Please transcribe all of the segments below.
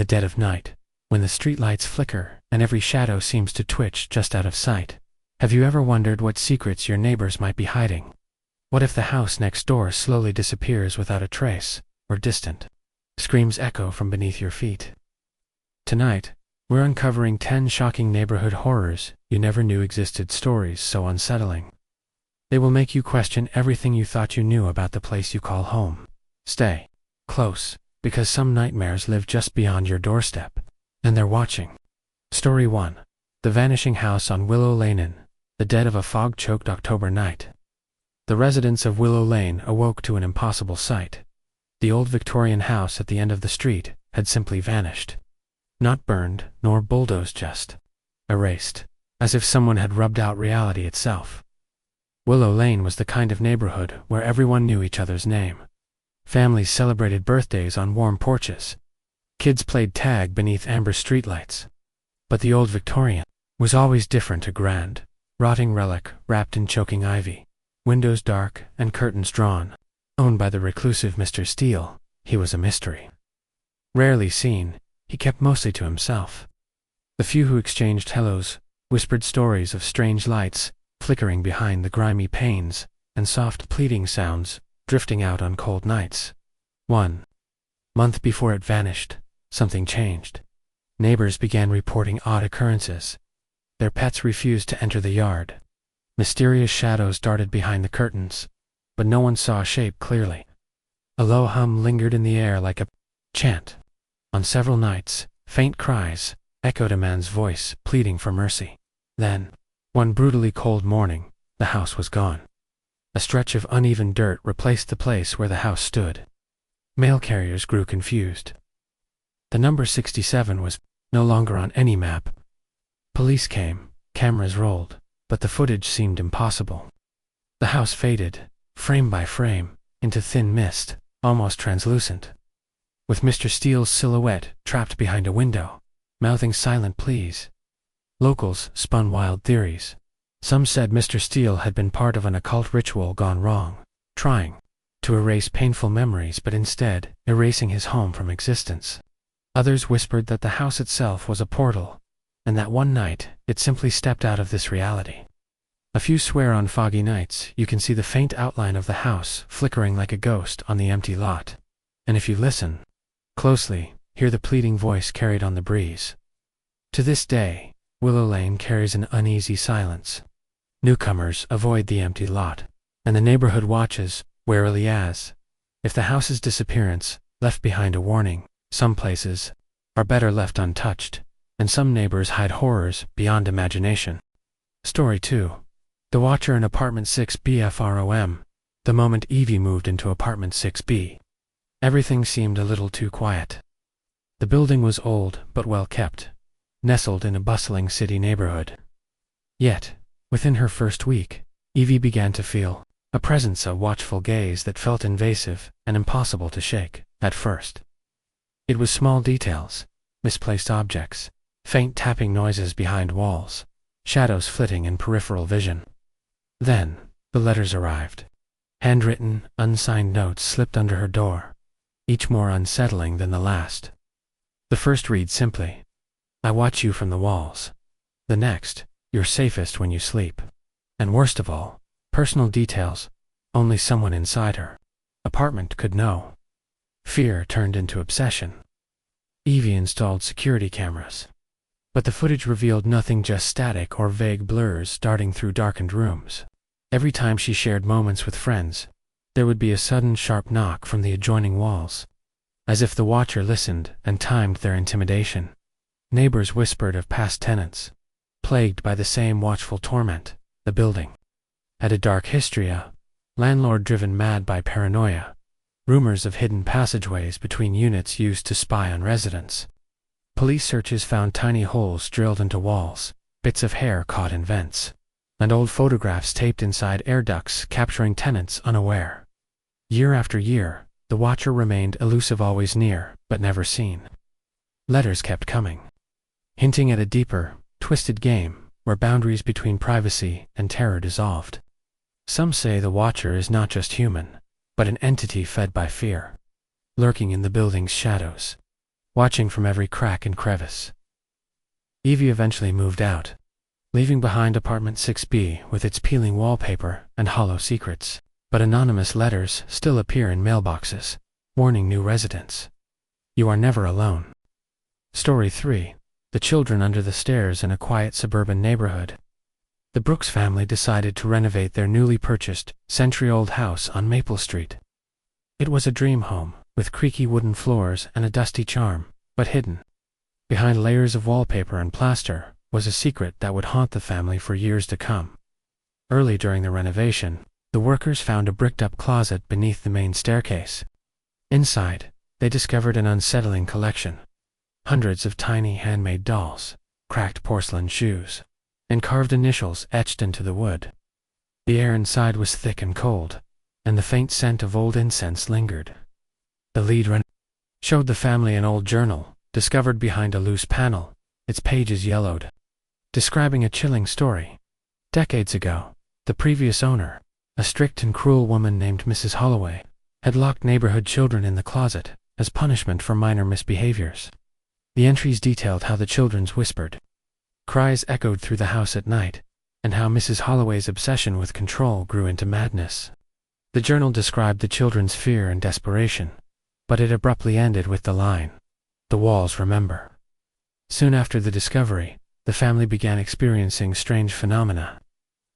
the dead of night, when the streetlights flicker and every shadow seems to twitch just out of sight, have you ever wondered what secrets your neighbors might be hiding? What if the house next door slowly disappears without a trace, or distant screams echo from beneath your feet? Tonight, we're uncovering 10 shocking neighborhood horrors you never knew existed, stories so unsettling they will make you question everything you thought you knew about the place you call home. Stay close, because some nightmares live just beyond your doorstep, and they're watching. Story 1. The Vanishing House on Willow Lane. The dead of a fog-choked October night. The residents of Willow Lane awoke to an impossible sight. The old Victorian house at the end of the street had simply vanished. Not burned, nor bulldozed, just erased, as if someone had rubbed out reality itself. Willow Lane was the kind of neighborhood where everyone knew each other's name. Families celebrated birthdays on warm porches. Kids played tag beneath amber streetlights. But the old Victorian was always different, a grand, rotting relic wrapped in choking ivy, windows dark and curtains drawn. Owned by the reclusive Mr. Steele, he was a mystery. Rarely seen, he kept mostly to himself. The few who exchanged hellos whispered stories of strange lights flickering behind the grimy panes and soft pleading sounds drifting out on cold nights. 1 month before it vanished, something changed. Neighbors began reporting odd occurrences. Their pets refused to enter the yard. Mysterious shadows darted behind the curtains, but no one saw a shape clearly. A low hum lingered in the air like a chant. On several nights, faint cries echoed a man's voice pleading for mercy. Then, one brutally cold morning, the house was gone. A stretch of uneven dirt replaced the place where the house stood. Mail carriers grew confused. The number 67 was no longer on any map. Police came, cameras rolled, but the footage seemed impossible. The house faded, frame by frame, into thin mist, almost translucent, with Mr. Steele's silhouette trapped behind a window, mouthing silent pleas. Locals spun wild theories. Some said Mr. Steele had been part of an occult ritual gone wrong, trying to erase painful memories but instead erasing his home from existence. Others whispered that the house itself was a portal, and that one night it simply stepped out of this reality. A few swear on foggy nights you can see the faint outline of the house flickering like a ghost on the empty lot, and if you listen closely, hear the pleading voice carried on the breeze. To this day, Willow Lane carries an uneasy silence. Newcomers avoid the empty lot, and the neighborhood watches warily as if the house's disappearance left behind a warning. Some places are better left untouched, and some neighbors hide horrors beyond imagination. Story 2. The Watcher in Apartment 6B. From the moment Evie moved into Apartment 6B, everything seemed a little too quiet. The building was old but well kept, nestled in a bustling city neighborhood. Yet, within her first week, Evie began to feel a presence, a watchful gaze that felt invasive and impossible to shake. At first, it was small details, misplaced objects, faint tapping noises behind walls, shadows flitting in peripheral vision. Then, the letters arrived. Handwritten, unsigned notes slipped under her door, each more unsettling than the last. The first reads simply, "I watch you from the walls." The next, "You're safest when you sleep." And worst of all, personal details only someone inside her apartment could know. Fear turned into obsession. Evie installed security cameras. But the footage revealed nothing, just static or vague blurs darting through darkened rooms. Every time she shared moments with friends, there would be a sudden sharp knock from the adjoining walls, as if the Watcher listened and timed their intimidation. Neighbors whispered of past tenants, plagued by the same watchful torment. The building had a dark history, a landlord driven mad by paranoia, rumors of hidden passageways between units used to spy on residents. Police searches found tiny holes drilled into walls, bits of hair caught in vents, and old photographs taped inside air ducts capturing tenants unaware. Year after year, the Watcher remained elusive, always near, but never seen. Letters kept coming, hinting at a deeper, twisted game where boundaries between privacy and terror dissolved. Some say the Watcher is not just human, but an entity fed by fear, lurking in the building's shadows. watching from every crack and crevice. Evie eventually moved out, leaving behind apartment 6B with its peeling wallpaper and hollow secrets. But anonymous letters still appear in mailboxes, warning new residents. You are never alone. Story 3. The Children Under the Stairs in a Quiet Suburban Neighborhood. The Brooks family decided to renovate their newly purchased, century-old house on Maple Street. It was a dream home, with creaky wooden floors and a dusty charm, but hidden. Behind layers of wallpaper and plaster was a secret that would haunt the family for years to come. Early during the renovation, the workers found a bricked-up closet beneath the main staircase. Inside, they discovered an unsettling collection. Hundreds of tiny handmade dolls, cracked porcelain shoes, and carved initials etched into the wood. The air inside was thick and cold, and the faint scent of old incense lingered. The lead showed the family an old journal, discovered behind a loose panel, its pages yellowed, describing a chilling story. Decades ago, the previous owner, a strict and cruel woman named Mrs. Holloway, had locked neighborhood children in the closet as punishment for minor misbehaviors. The entries detailed how the children's whispered cries echoed through the house at night, and how Mrs. Holloway's obsession with control grew into madness. The journal described the children's fear and desperation, but it abruptly ended with the line, "The walls remember." Soon after the discovery, the family began experiencing strange phenomena.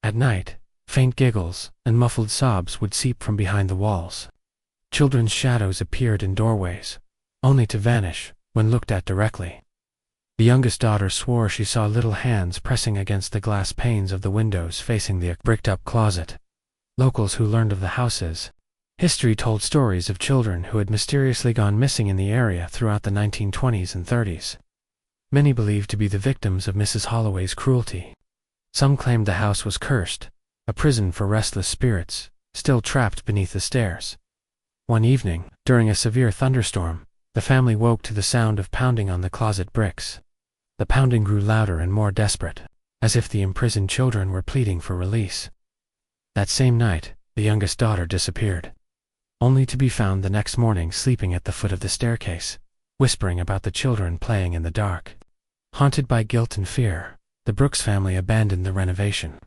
At night, faint giggles and muffled sobs would seep from behind the walls. Children's shadows appeared in doorways, only to vanish when looked at directly. The youngest daughter swore she saw little hands pressing against the glass panes of the windows facing the bricked-up closet. Locals who learned of the house's history told stories of children who had mysteriously gone missing in the area throughout the 1920s and 30s. Many believed to be the victims of Mrs. Holloway's cruelty. Some claimed the house was cursed, a prison for restless spirits, still trapped beneath the stairs. One evening, during a severe thunderstorm, the family woke to the sound of pounding on the closet bricks. The pounding grew louder and more desperate, as if the imprisoned children were pleading for release. That same night, the youngest daughter disappeared, only to be found the next morning sleeping at the foot of the staircase, whispering about the children playing in the dark. Haunted by guilt and fear, the Brooks family abandoned the renovation.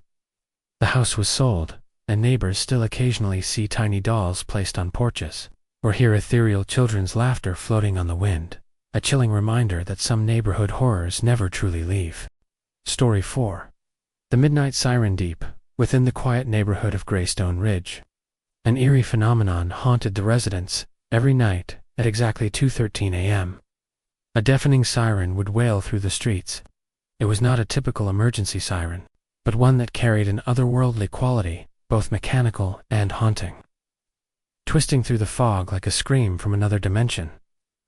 The house was sold, and neighbors still occasionally see tiny dolls placed on porches, or hear ethereal children's laughter floating on the wind, a chilling reminder that some neighborhood horrors never truly leave. Story 4. The Midnight Siren Deep, within the quiet neighborhood of Greystone Ridge. An eerie phenomenon haunted the residents every night at exactly 2:13 a.m. A deafening siren would wail through the streets. It was not a typical emergency siren, but one that carried an otherworldly quality, both mechanical and haunting. Twisting through the fog like a scream from another dimension,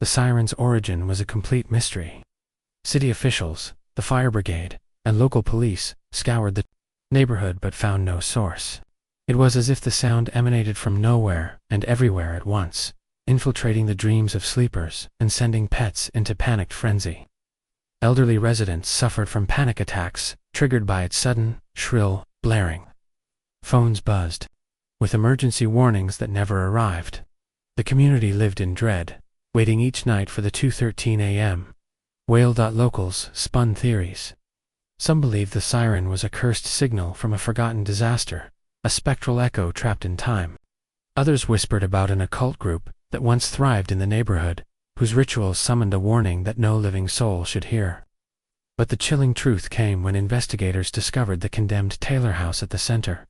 the siren's origin was a complete mystery. City officials, the fire brigade, and local police scoured the neighborhood but found no source. It was as if the sound emanated from nowhere and everywhere at once, infiltrating the dreams of sleepers and sending pets into panicked frenzy. Elderly residents suffered from panic attacks, triggered by its sudden, shrill blaring. Phones buzzed, with emergency warnings that never arrived. The community lived in dread, waiting each night for the 2:13 a.m. wail. Locals spun theories. Some believed the siren was a cursed signal from a forgotten disaster, a spectral echo trapped in time. Others whispered about an occult group that once thrived in the neighborhood, whose rituals summoned a warning that no living soul should hear. But the chilling truth came when investigators discovered the condemned Taylor house at the center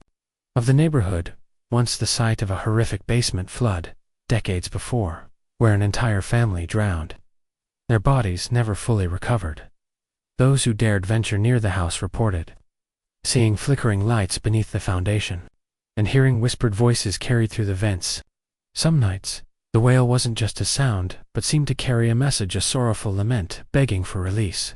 of the neighborhood, once the site of a horrific basement flood, decades before, where an entire family drowned. Their bodies never fully recovered. Those who dared venture near the house reported seeing flickering lights beneath the foundation, and hearing whispered voices carried through the vents. Some nights, the wail wasn't just a sound, but seemed to carry a message, a sorrowful lament, begging for release.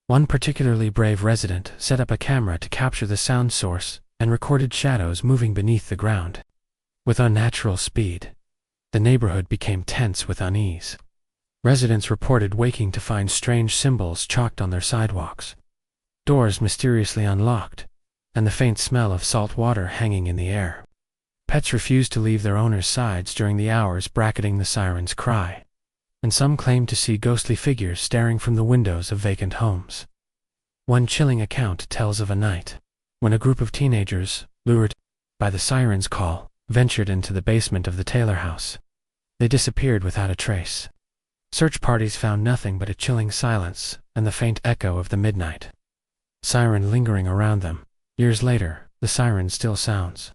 One particularly brave resident set up a camera to capture the sound source and recorded shadows moving beneath the ground. With unnatural speed, the neighborhood became tense with unease. Residents reported waking to find strange symbols chalked on their sidewalks, doors mysteriously unlocked, and the faint smell of salt water hanging in the air. Pets refused to leave their owners' sides during the hours bracketing the siren's cry. and some claim to see ghostly figures staring from the windows of vacant homes. One chilling account tells of a night when a group of teenagers, lured by the siren's call, ventured into the basement of the Taylor house. They disappeared without a trace. Search parties found nothing but a chilling silence and the faint echo of the midnight siren lingering around them. Years later, the siren still sounds.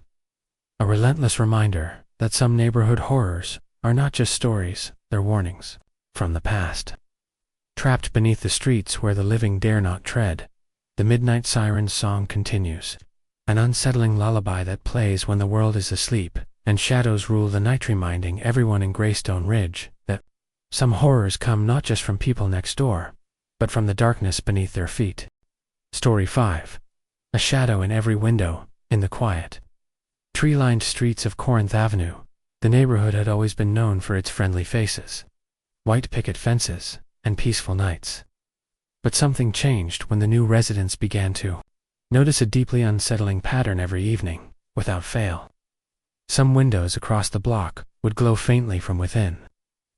A relentless reminder that some neighborhood horrors are not just stories, they're warnings from the past. Trapped beneath the streets where the living dare not tread, the midnight siren's song continues, an unsettling lullaby that plays when the world is asleep and shadows rule the night, reminding everyone in Greystone Ridge that some horrors come not just from people next door, but from the darkness beneath their feet. Story 5. A shadow in every window. In the quiet, tree-lined streets of Corinth Avenue, the neighborhood had always been known for its friendly faces, white picket fences, and peaceful nights. But something changed when the new residents began to notice a deeply unsettling pattern every evening, without fail. Some windows across the block would glow faintly from within,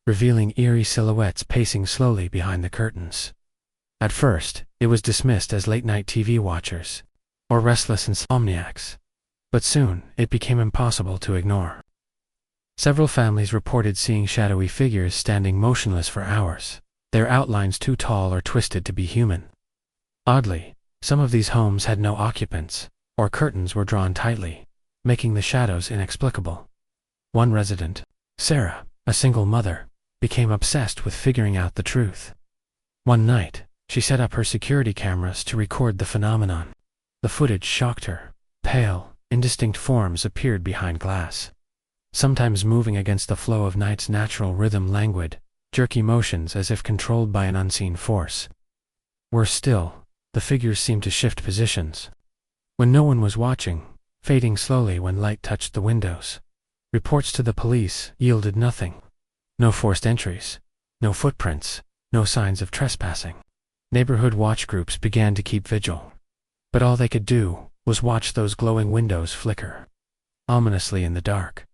revealing eerie silhouettes pacing slowly behind the curtains. At first, it was dismissed as late-night TV watchers or restless insomniacs, but soon it became impossible to ignore. Several families reported seeing shadowy figures standing motionless for hours, their outlines too tall or twisted to be human. Oddly, some of these homes had no occupants, or curtains were drawn tightly, making the shadows inexplicable. One resident, Sarah, a single mother, became obsessed with figuring out the truth. One night, she set up her security cameras to record the phenomenon. The footage shocked her. Pale, indistinct forms appeared behind glass, sometimes moving against the flow of night's natural rhythm, languid, jerky motions as if controlled by an unseen force. Worse still, the figures seemed to shift positions when no one was watching, fading slowly when light touched the windows. Reports to the police yielded nothing. No forced entries, no footprints, no signs of trespassing. Neighborhood watch groups began to keep vigil, but all they could do was watch those glowing windows flicker ominously in the dark.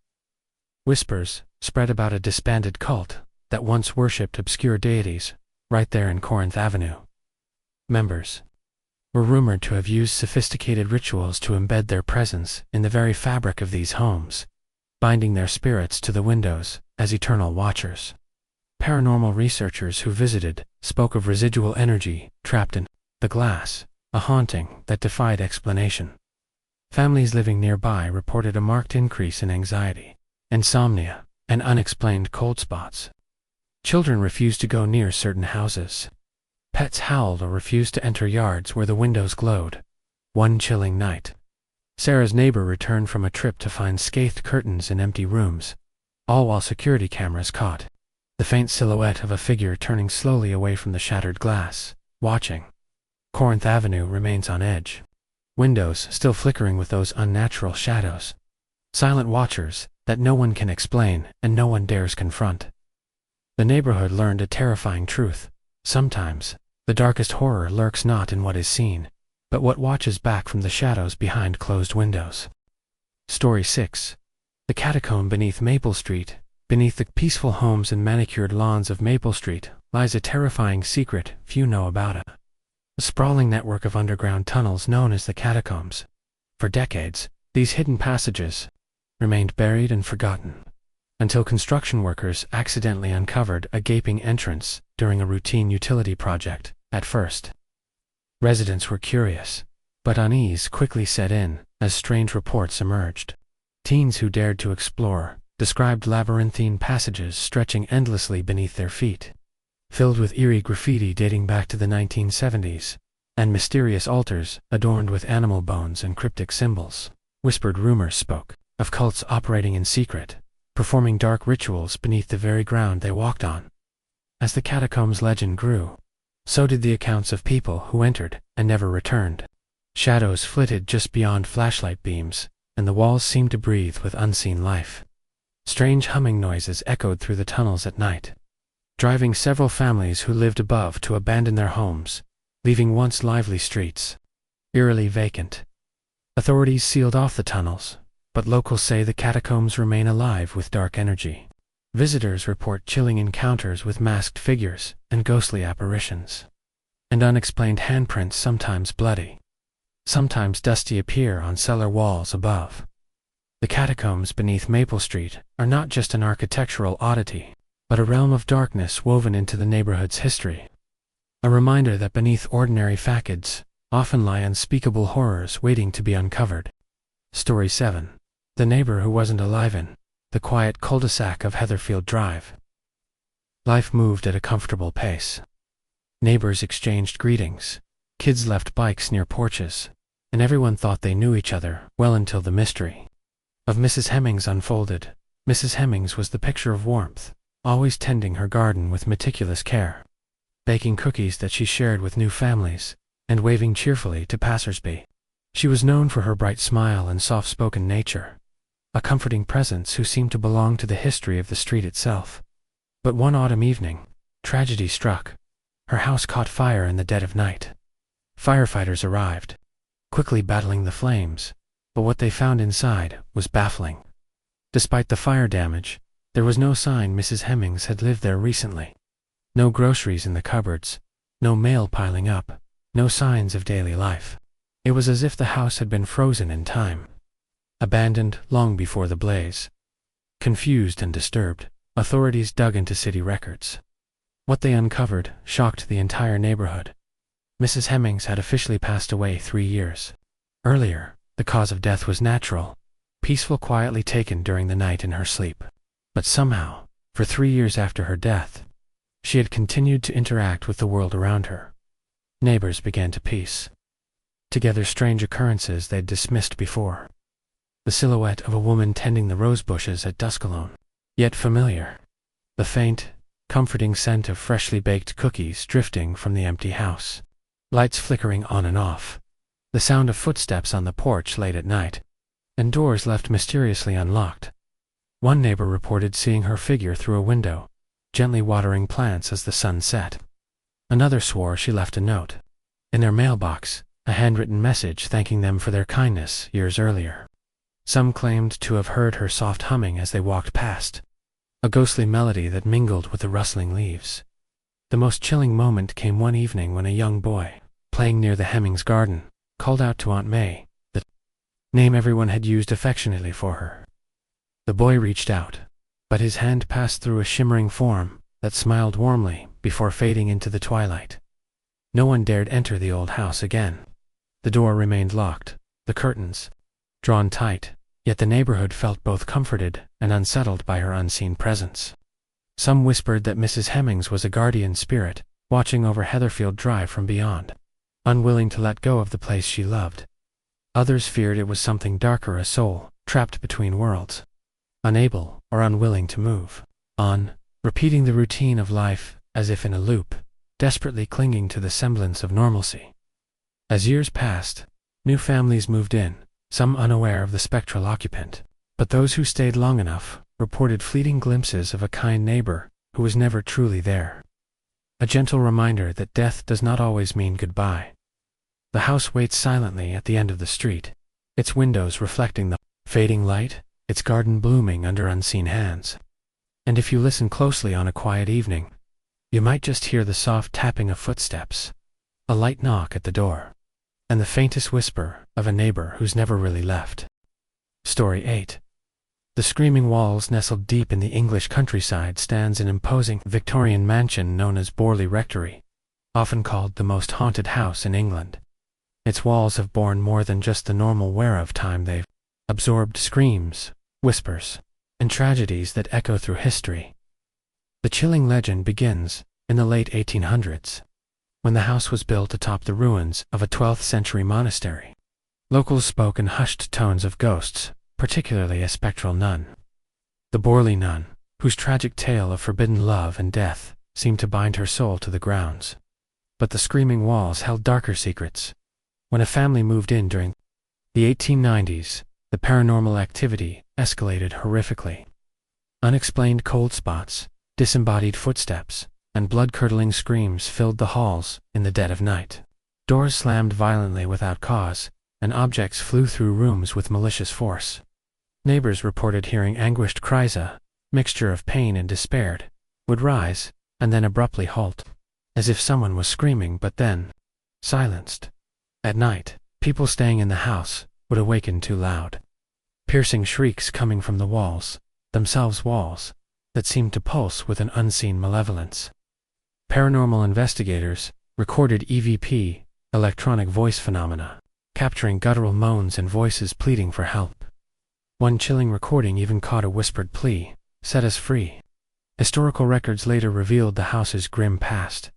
Whispers spread about a disbanded cult that once worshipped obscure deities right there in Corinth Avenue. Members were rumored to have used sophisticated rituals to embed their presence in the very fabric of these homes, binding their spirits to the windows as eternal watchers. Paranormal researchers who visited spoke of residual energy trapped in the glass, a haunting that defied explanation. Families living nearby reported a marked increase in anxiety, insomnia, and unexplained cold spots. Children refused to go near certain houses. Pets howled or refused to enter yards where the windows glowed. One chilling night, Sarah's neighbor returned from a trip to find scathed curtains in empty rooms, all while security cameras caught the faint silhouette of a figure turning slowly away from the shattered glass, watching. Corinth Avenue remains on edge, windows still flickering with those unnatural shadows. Silent watchers that no one can explain and no one dares confront. The neighborhood learned a terrifying truth. Sometimes, the darkest horror lurks not in what is seen, but what watches back from the shadows behind closed windows. Story 6. The catacomb beneath Maple Street. Beneath the peaceful homes and manicured lawns of Maple Street lies a terrifying secret few know about. A sprawling network of underground tunnels known as the catacombs. For decades, these hidden passages remained buried and forgotten, until construction workers accidentally uncovered a gaping entrance during a routine utility project. At first, residents were curious, but unease quickly set in as strange reports emerged. Teens who dared to explore described labyrinthine passages stretching endlessly beneath their feet, filled with eerie graffiti dating back to the 1970s, and mysterious altars adorned with animal bones and cryptic symbols. Whispered rumors spoke of cults operating in secret, performing dark rituals beneath the very ground they walked on. As the catacombs legend grew, so did the accounts of people who entered and never returned. Shadows flitted just beyond flashlight beams, and the walls seemed to breathe with unseen life. Strange humming noises echoed through the tunnels at night, driving several families who lived above to abandon their homes, leaving once lively streets eerily vacant. Authorities sealed off the tunnels, but locals say the catacombs remain alive with dark energy. Visitors report chilling encounters with masked figures and ghostly apparitions. And unexplained handprints, sometimes bloody, sometimes dusty, appear on cellar walls above. The catacombs beneath Maple Street are not just an architectural oddity, but a realm of darkness woven into the neighborhood's history. A reminder that beneath ordinary facades often lie unspeakable horrors waiting to be uncovered. Story 7. The Neighbor Who Wasn't Alive in the quiet cul-de-sac of Heatherfield Drive. Life moved at a comfortable pace. Neighbors exchanged greetings, kids left bikes near porches, and everyone thought they knew each other well until the mystery of Mrs. Hemings unfolded. Mrs. Hemings was the picture of warmth, always tending her garden with meticulous care, baking cookies that she shared with new families, and waving cheerfully to passersby. She was known for her bright smile and soft-spoken nature, a comforting presence who seemed to belong to the history of the street itself. But one autumn evening, tragedy struck. Her house caught fire in the dead of night. Firefighters arrived, quickly battling the flames, but what they found inside was baffling. Despite the fire damage, there was no sign Mrs. Hemings had lived there recently. No groceries in the cupboards, no mail piling up, no signs of daily life. It was as if the house had been frozen in time, abandoned long before the blaze. Confused and disturbed, authorities dug into city records. What they uncovered shocked the entire neighborhood. Mrs. Hemings had officially passed away 3 years earlier. The cause of death was natural, peaceful, quietly taken during the night in her sleep. But somehow, for 3 years after her death, she had continued to interact with the world around her. Neighbors began to piece together strange occurrences they'd dismissed before. The silhouette of a woman tending the rose bushes at dusk alone, yet familiar. The faint, comforting scent of freshly baked cookies drifting from the empty house. Lights flickering on and off. The sound of footsteps on the porch late at night, and doors left mysteriously unlocked. One neighbor reported seeing her figure through a window, gently watering plants as the sun set. Another swore she left a note in their mailbox, a handwritten message thanking them for their kindness years earlier. Some claimed to have heard her soft humming as they walked past, a ghostly melody that mingled with the rustling leaves. The most chilling moment came one evening when a young boy, playing near the Hemings garden, called out to Aunt May, the name everyone had used affectionately for her. The boy reached out, but his hand passed through a shimmering form that smiled warmly before fading into the twilight. No one dared enter the old house again. The door remained locked, the curtains drawn tight, yet the neighborhood felt both comforted and unsettled by her unseen presence. Some whispered that Mrs. Hemings was a guardian spirit, watching over Heatherfield Drive from beyond, unwilling to let go of the place she loved. Others feared it was something darker, a soul trapped between worlds, unable or unwilling to move on, repeating the routine of life as if in a loop, desperately clinging to the semblance of normalcy. As years passed, new families moved in, some unaware of the spectral occupant, but those who stayed long enough reported fleeting glimpses of a kind neighbor who was never truly there. A gentle reminder that death does not always mean goodbye. The house waits silently at the end of the street, its windows reflecting the fading light, its garden blooming under unseen hands. And if you listen closely on a quiet evening, you might just hear the soft tapping of footsteps, a light knock at the door, and the faintest whisper of a neighbor who's never really left. Story 8. The Screaming Walls. Nestled deep in the English countryside stands an imposing Victorian mansion known as Borley Rectory, often called the most haunted house in England. Its walls have borne more than just the normal wear of time. They've absorbed screams, whispers, and tragedies that echo through history. The chilling legend begins in the late 1800s, when the house was built atop the ruins of a 12th century monastery. Locals spoke in hushed tones of ghosts, particularly a spectral nun, the Borley nun, whose tragic tale of forbidden love and death seemed to bind her soul to the grounds. But the screaming walls held darker secrets. When a family moved in during the 1890s, the paranormal activity escalated horrifically. Unexplained cold spots, disembodied footsteps, and blood-curdling screams filled the halls in the dead of night. Doors slammed violently without cause, and objects flew through rooms with malicious force. Neighbors reported hearing anguished cries, a mixture of pain and despair, would rise, and then abruptly halt, as if someone was screaming but then silenced. At night, people staying in the house would awaken too loud. Piercing shrieks coming from the walls, themselves walls, that seemed to pulse with an unseen malevolence. Paranormal investigators recorded EVP, electronic voice phenomena, capturing guttural moans and voices pleading for help. One chilling recording even caught a whispered plea, "Set us free." Historical records later revealed the house's grim past.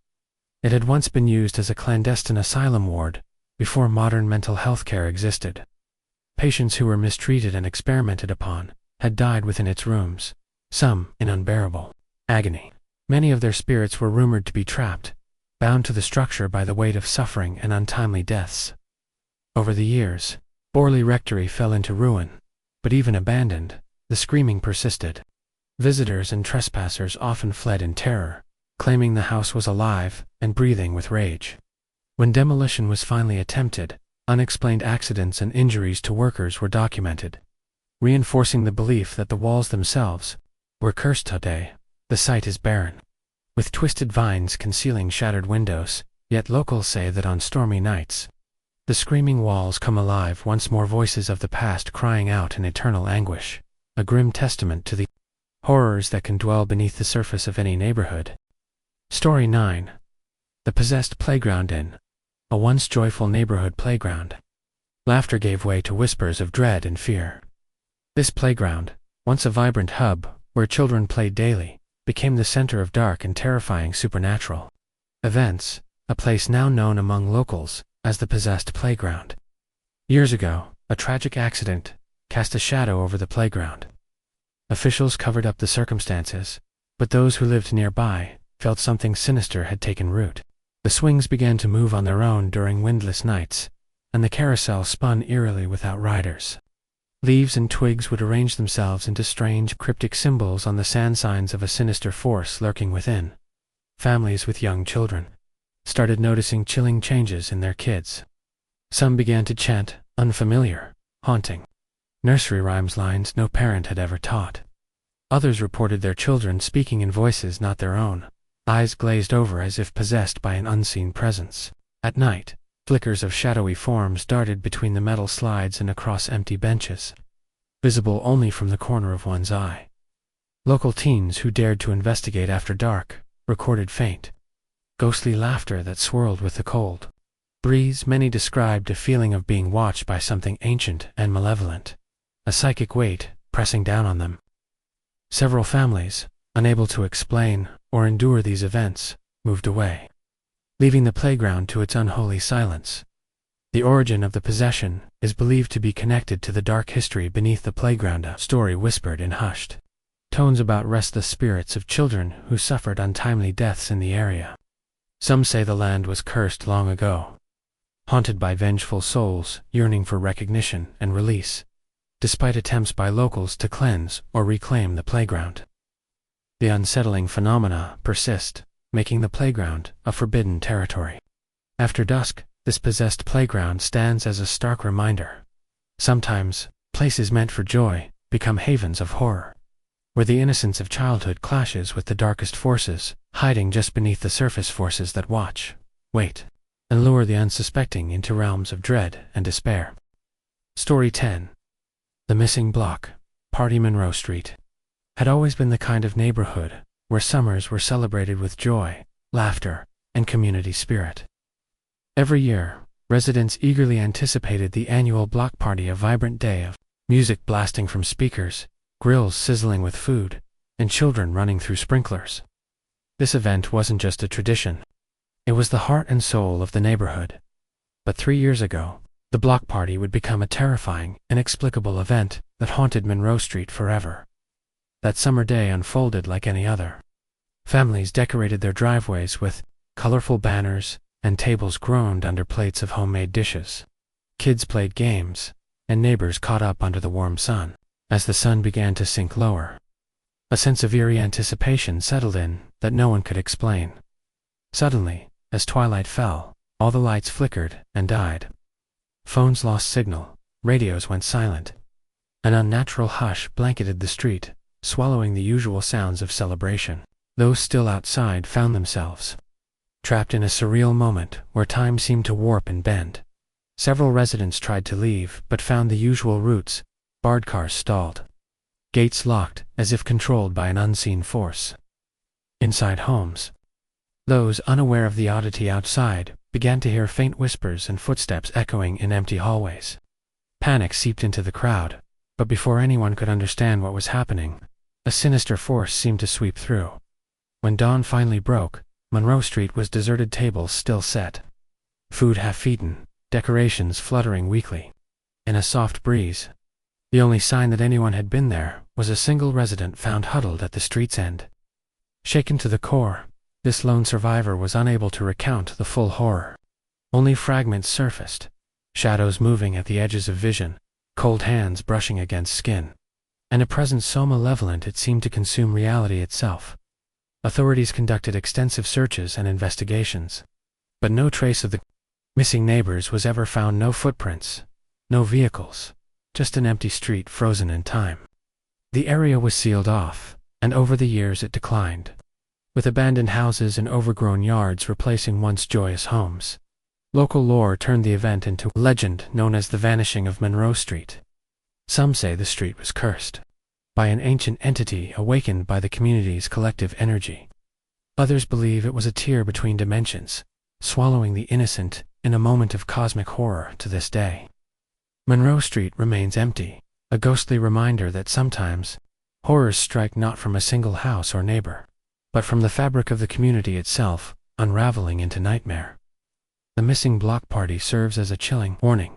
It had once been used as a clandestine asylum ward before modern mental health care existed. Patients who were mistreated and experimented upon had died within its rooms, some in unbearable agony. Many of their spirits were rumored to be trapped, bound to the structure by the weight of suffering and untimely deaths. Over the years, Borley Rectory fell into ruin, but even abandoned, the screaming persisted. Visitors and trespassers often fled in terror, claiming the house was alive and breathing with rage. When demolition was finally attempted, unexplained accidents and injuries to workers were documented, reinforcing the belief that the walls themselves were cursed. Today, the site is barren, with twisted vines concealing shattered windows, yet locals say that on stormy nights, the screaming walls come alive once more, voices of the past crying out in eternal anguish, a grim testament to the horrors that can dwell beneath the surface of any neighborhood. Story 9. The Possessed Playground. In a once joyful neighborhood playground, laughter gave way to whispers of dread and fear. This playground, once a vibrant hub where children played daily, became the center of dark and terrifying supernatural events, a place now known among locals as the Possessed Playground. Years ago, a tragic accident cast a shadow over the playground. Officials covered up the circumstances, but those who lived nearby felt something sinister had taken root. The swings began to move on their own during windless nights, and the carousel spun eerily without riders. Leaves and twigs would arrange themselves into strange, cryptic symbols on the sand, signs of a sinister force lurking within. Families with young children started noticing chilling changes in their kids. Some began to chant unfamiliar, haunting nursery rhymes, lines no parent had ever taught. Others reported their children speaking in voices not their own, eyes glazed over as if possessed by an unseen presence. At night, flickers of shadowy forms darted between the metal slides and across empty benches, visible only from the corner of one's eye. Local teens who dared to investigate after dark recorded faint, ghostly laughter that swirled with the cold breeze. Many described a feeling of being watched by something ancient and malevolent, a psychic weight pressing down on them. Several families, unable to explain or endure these events, moved away, leaving the playground to its unholy silence. The origin of the possession is believed to be connected to the dark history beneath the playground, a story whispered in hushed tones about restless spirits of children who suffered untimely deaths in the area. Some say the land was cursed long ago, haunted by vengeful souls yearning for recognition and release, despite attempts by locals to cleanse or reclaim the playground. The unsettling phenomena persist, making the playground a forbidden territory. After dusk, this possessed playground stands as a stark reminder. Sometimes, places meant for joy become havens of horror, where the innocence of childhood clashes with the darkest forces, hiding just beneath the surface, forces that watch, wait, and lure the unsuspecting into realms of dread and despair. Story 10. The Missing Block. Party. Monroe Street had always been the kind of neighborhood where summers were celebrated with joy, laughter, and community spirit. Every year, residents eagerly anticipated the annual block party, a vibrant day of music blasting from speakers, grills sizzling with food, and children running through sprinklers. This event wasn't just a tradition. It was the heart and soul of the neighborhood. But 3 years ago, the block party would become a terrifying, inexplicable event that haunted Monroe Street forever. That summer day unfolded like any other. Families decorated their driveways with colorful banners, and tables groaned under plates of homemade dishes. Kids played games, and neighbors caught up under the warm sun. As the sun began to sink lower, a sense of eerie anticipation settled in that no one could explain. Suddenly, as twilight fell, all the lights flickered and died. Phones lost signal, radios went silent. An unnatural hush blanketed the street, swallowing the usual sounds of celebration. Those still outside found themselves trapped in a surreal moment where time seemed to warp and bend. Several residents tried to leave, but found the usual routes. Barred cars stalled, gates locked as if controlled by an unseen force. Inside homes, those unaware of the oddity outside began to hear faint whispers and footsteps echoing in empty hallways. Panic seeped into the crowd, but before anyone could understand what was happening, a sinister force seemed to sweep through. When dawn finally broke, Monroe Street was deserted, tables still set, food half-eaten, decorations fluttering weakly. In a soft breeze, the only sign that anyone had been there was a single resident found huddled at the street's end. Shaken to the core, this lone survivor was unable to recount the full horror. Only fragments surfaced, shadows moving at the edges of vision, cold hands brushing against skin, and a presence so malevolent it seemed to consume reality itself. Authorities conducted extensive searches and investigations, but no trace of the missing neighbors was ever found. No footprints, no vehicles, just an empty street frozen in time. The area was sealed off, and over the years it declined, with abandoned houses and overgrown yards replacing once joyous homes. Local lore turned the event into a legend known as the Vanishing of Monroe Street. Some say the street was cursed by an ancient entity awakened by the community's collective energy. Others believe it was a tear between dimensions, swallowing the innocent in a moment of cosmic horror. To this day, Monroe Street remains empty, a ghostly reminder that sometimes horrors strike not from a single house or neighbor, but from the fabric of the community itself, unraveling into nightmare. The missing block party serves as a chilling warning.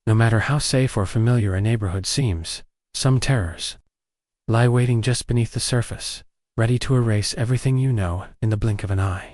No matter how safe or familiar a neighborhood seems, some terrors lie waiting just beneath the surface, ready to erase everything you know in the blink of an eye.